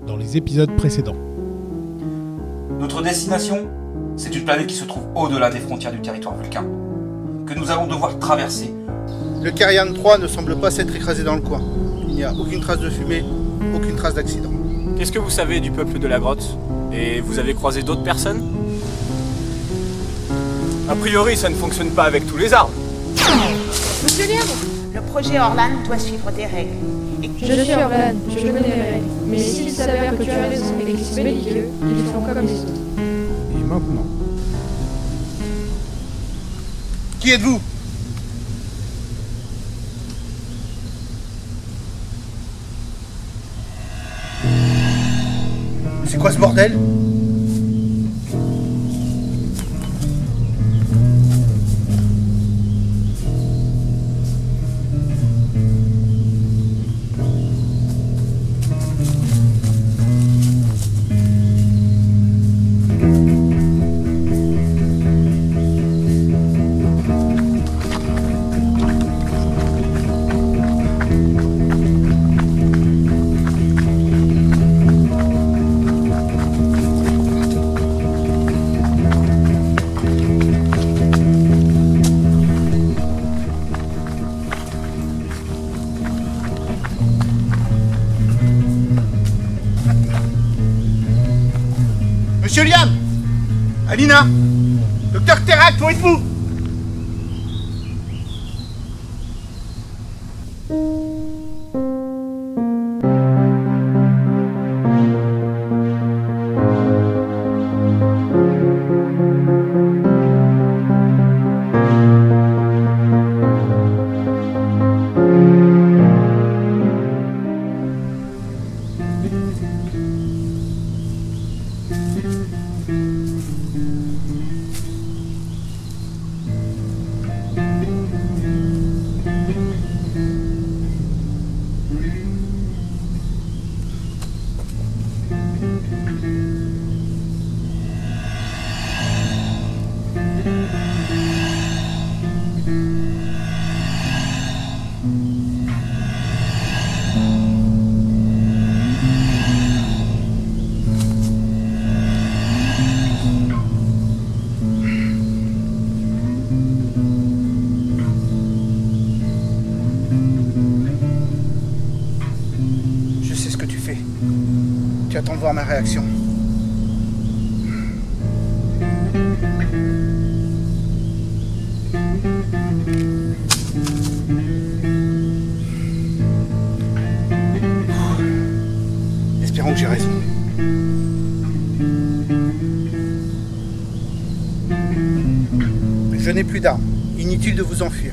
dans les épisodes précédents. Notre destination, c'est une planète qui se trouve au-delà des frontières du territoire vulcain, que nous allons devoir traverser. Le Carian 3 ne semble pas s'être écrasé dans le coin. Il n'y a aucune trace de fumée, aucune trace d'accident. Qu'est-ce que vous savez du peuple de la grotte? Et vous avez croisé d'autres personnes? A priori, ça ne fonctionne pas avec tous les arbres. Monsieur Liam, le projet Orlan doit suivre des règles. Je suis Orlan, je connais les règles. Mais s'il s'avère que tu as raison et qu'ils sont belliqueux, ils font comme les autres. Et maintenant, Qui êtes-vous? C'est quoi ce bordel? Monsieur Liam! Alina! Docteur Terrac, où êtes-vous? Je sais ce que tu fais. Tu attends de voir ma réaction. Espérons que j'ai raison. Je n'ai plus d'armes. Inutile de vous enfuir.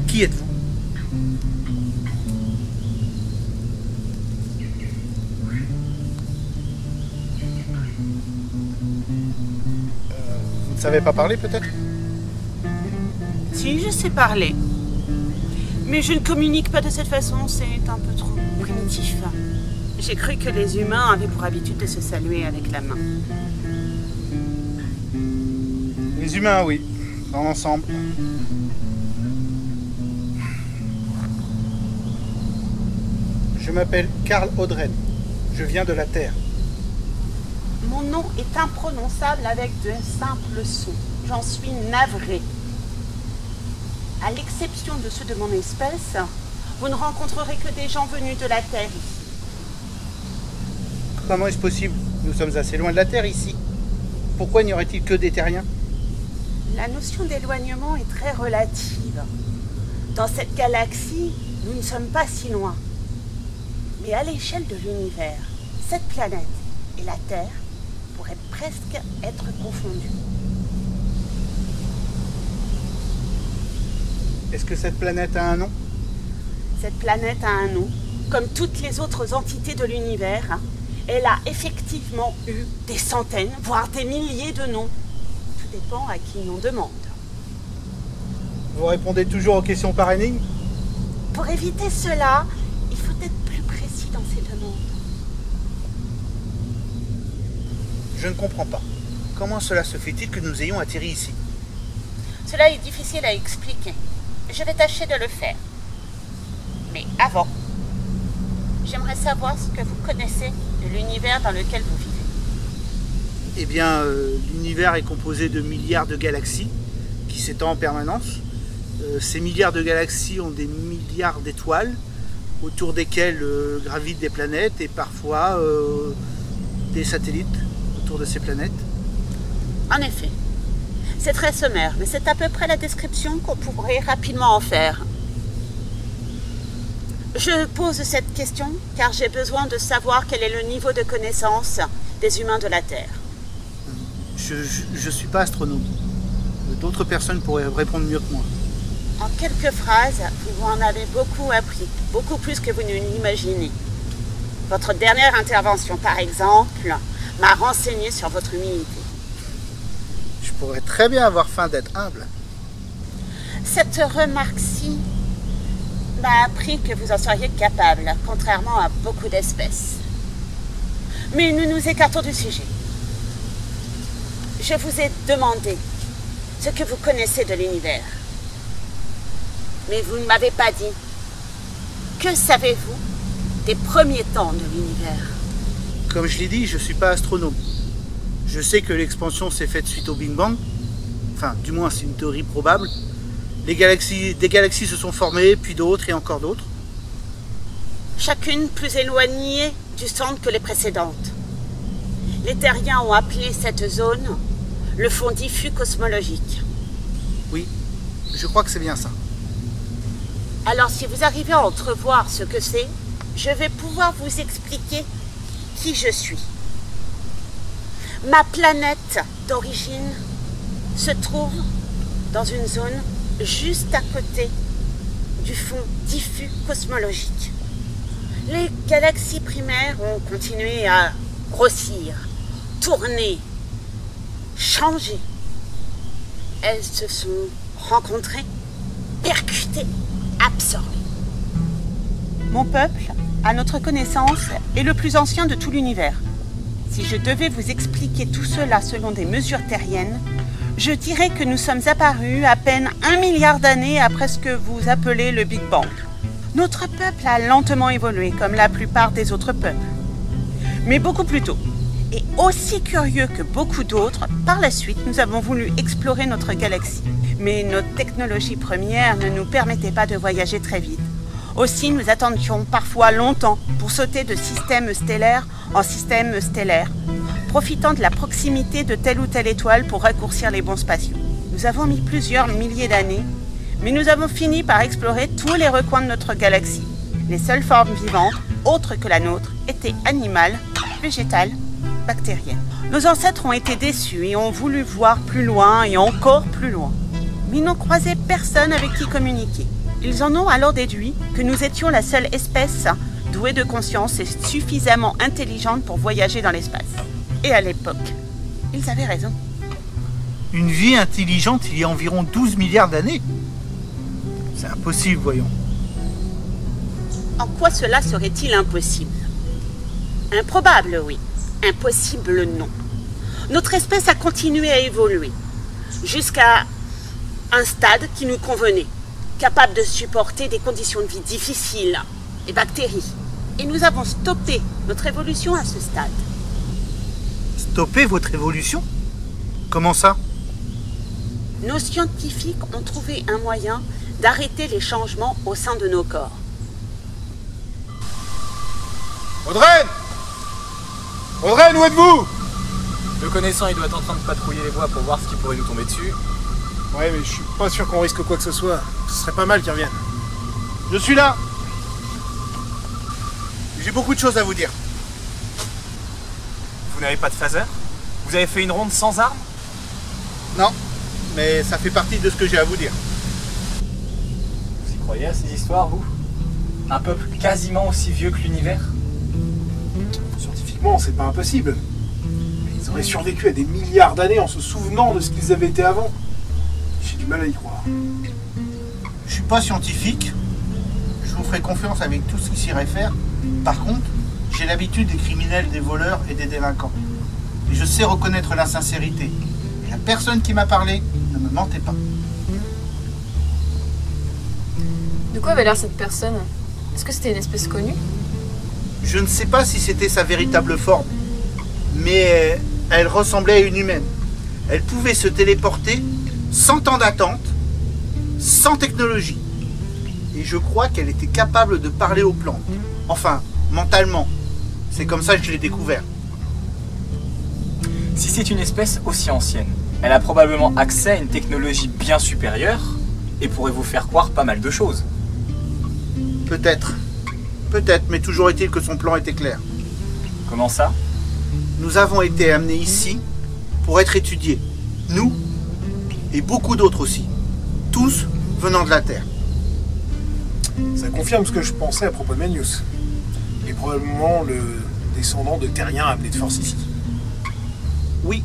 Qui êtes-vous? Vous ne savez pas parler peut-être? Si, je sais parler. Mais je ne communique pas de cette façon, c'est un peu trop primitif. J'ai cru que les humains avaient pour habitude de se saluer avec la main. Les humains, oui. Dans l'ensemble. Je m'appelle Karl Audren. Je viens de la Terre. Mon nom est imprononçable avec de simples sons. J'en suis navrée. À l'exception de ceux de mon espèce, vous ne rencontrerez que des gens venus de la Terre ici. Comment est-ce possible? Nous sommes assez loin de la Terre ici. Pourquoi n'y aurait-il que des terriens? La notion d'éloignement est très relative. Dans cette galaxie, nous ne sommes pas si loin. Mais à l'échelle de l'univers, cette planète et la Terre pourraient presque être confondues. Est-ce que cette planète a un nom? Cette planète a un nom, comme toutes les autres entités de l'univers. Elle a effectivement eu des centaines, voire des milliers de noms. Tout dépend à qui l'on demande. Vous répondez toujours aux questions par énigme? Pour éviter cela, il faut être plus précis dans ses demandes. Je ne comprends pas. Comment cela se fait-il que nous ayons atterri ici? Cela est difficile à expliquer. Je vais tâcher de le faire. Mais avant, J'aimerais savoir ce que vous connaissez de l'univers dans lequel vous vivez. Eh bien, l'univers est composé de milliards de galaxies qui s'étendent en permanence. Ces milliards de galaxies ont des milliards d'étoiles autour desquelles gravitent des planètes et parfois des satellites autour de ces planètes. En effet, c'est très sommaire, mais c'est à peu près la description qu'on pourrait rapidement en faire. Je pose cette question car j'ai besoin de savoir quel est le niveau de connaissance des humains de la Terre. Je suis pas astronome. D'autres personnes pourraient répondre mieux que moi. En quelques phrases, vous en avez beaucoup appris, beaucoup plus que vous ne l'imaginez. Votre dernière intervention, par exemple, m'a renseigné sur votre humilité. Je pourrais très bien avoir faim d'être humble. Cette remarque-ci m'a appris que vous en seriez capable, contrairement à beaucoup d'espèces. Mais nous nous écartons du sujet. Je vous ai demandé ce que vous connaissez de l'univers. Mais vous ne m'avez pas dit. Que savez-vous des premiers temps de l'univers? Comme je l'ai dit, je ne suis pas astronome. Je sais que l'expansion s'est faite suite au Big Bang. Enfin, du moins, c'est une théorie probable. Des galaxies se sont formées, puis d'autres et encore d'autres. Chacune plus éloignée du centre que les précédentes. Les terriens ont appelé cette zone le fond diffus cosmologique. Oui, je crois que c'est bien ça. Alors si vous arrivez à entrevoir ce que c'est, je vais pouvoir vous expliquer qui je suis. Ma planète d'origine se trouve dans une zone juste à côté du fond diffus cosmologique. Les galaxies primaires ont continué à grossir, tourner, changer. Elles se sont rencontrées, percutées, absorbées. Mon peuple, à notre connaissance, est le plus ancien de tout l'univers. Si je devais vous expliquer tout cela selon des mesures terriennes, je dirais que nous sommes apparus à peine 1 milliard d'années après ce que vous appelez le Big Bang. Notre peuple a lentement évolué, comme la plupart des autres peuples. Mais beaucoup plus tôt. Et aussi curieux que beaucoup d'autres, par la suite, nous avons voulu explorer notre galaxie. Mais notre technologie première ne nous permettait pas de voyager très vite. Aussi, nous attendions parfois longtemps pour sauter de système stellaire en système stellaire, profitant de la proximité de telle ou telle étoile pour raccourcir les bonds spatiaux. Nous avons mis plusieurs milliers d'années, mais nous avons fini par explorer tous les recoins de notre galaxie. Les seules formes vivantes, autres que la nôtre, étaient animales, végétales, bactériennes. Nos ancêtres ont été déçus et ont voulu voir plus loin et encore plus loin. Mais ils n'ont croisé personne avec qui communiquer. Ils en ont alors déduit que nous étions la seule espèce douée de conscience et suffisamment intelligente pour voyager dans l'espace. Et à l'époque, ils avaient raison. Une vie intelligente il y a environ 12 milliards d'années. C'est impossible, voyons. En quoi cela serait-il impossible? Improbable, oui. Impossible, non. Notre espèce a continué à évoluer jusqu'à un stade qui nous convenait, capable de supporter des conditions de vie difficiles, les bactéries. Et nous avons stoppé notre évolution à ce stade. Stopper votre évolution? Comment ça? Nos scientifiques ont trouvé un moyen d'arrêter les changements au sein de nos corps. Audrey! Audrey, où êtes-vous? Le connaissant, il doit être en train de patrouiller les voies pour voir ce qui pourrait nous tomber dessus. Ouais, mais je suis pas sûr qu'on risque quoi que ce soit. Ce serait pas mal qu'il revienne. Je suis là. J'ai beaucoup de choses à vous dire. Vous n'avez pas de phaser? Vous avez fait une ronde sans armes? Non, mais ça fait partie de ce que j'ai à vous dire. Vous y croyez à ces histoires, vous? Un peuple quasiment aussi vieux que l'univers? Scientifiquement, c'est pas impossible. Mais ils auraient survécu à des milliards d'années en se souvenant de ce qu'ils avaient été avant. J'ai du mal à y croire. Je suis pas scientifique. Je vous ferai confiance avec tout ce qui s'y réfère. Par contre, j'ai l'habitude des criminels, des voleurs et des délinquants. Et je sais reconnaître l'insincérité. Et la personne qui m'a parlé ne me mentait pas. De quoi avait l'air cette personne? Est-ce que c'était une espèce connue? Je ne sais pas si c'était sa véritable forme, mais elle ressemblait à une humaine. Elle pouvait se téléporter sans temps d'attente, sans technologie. Et je crois qu'elle était capable de parler aux plantes. Enfin, mentalement. C'est comme ça que je l'ai découvert. Si c'est une espèce aussi ancienne, elle a probablement accès à une technologie bien supérieure et pourrait vous faire croire pas mal de choses. Peut-être. Peut-être, mais toujours est-il que son plan était clair. Comment ça? Nous avons été amenés ici pour être étudiés. Nous et beaucoup d'autres aussi. Tous venant de la Terre. Ça confirme ce que je pensais à propos de Manius. Il est probablement le descendant de terriens amenés de force ici. Oui,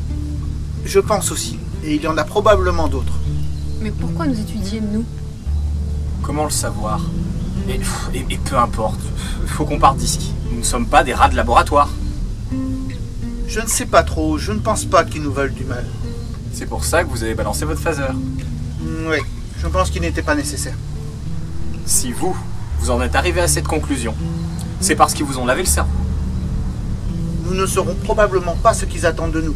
je pense aussi. Et il y en a probablement d'autres. Mais pourquoi nous étudier, nous? Comment le savoir? Et peu importe, faut qu'on parte d'ici. Nous ne sommes pas des rats de laboratoire. Je ne sais pas trop, je ne pense pas qu'ils nous veulent du mal. C'est pour ça que vous avez balancé votre phaser. Oui, je pense qu'il n'était pas nécessaire. Si vous en êtes arrivé à cette conclusion, c'est parce qu'ils vous ont lavé le cerveau. Nous ne saurons probablement pas ce qu'ils attendent de nous.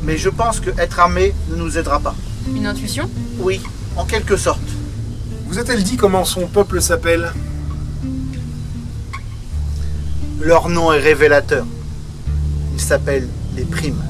Mais je pense que être armé ne nous aidera pas. Une intuition? Oui, en quelque sorte. Vous a-t-elle dit comment son peuple s'appelle? Leur nom est révélateur. Ils s'appellent les Primes.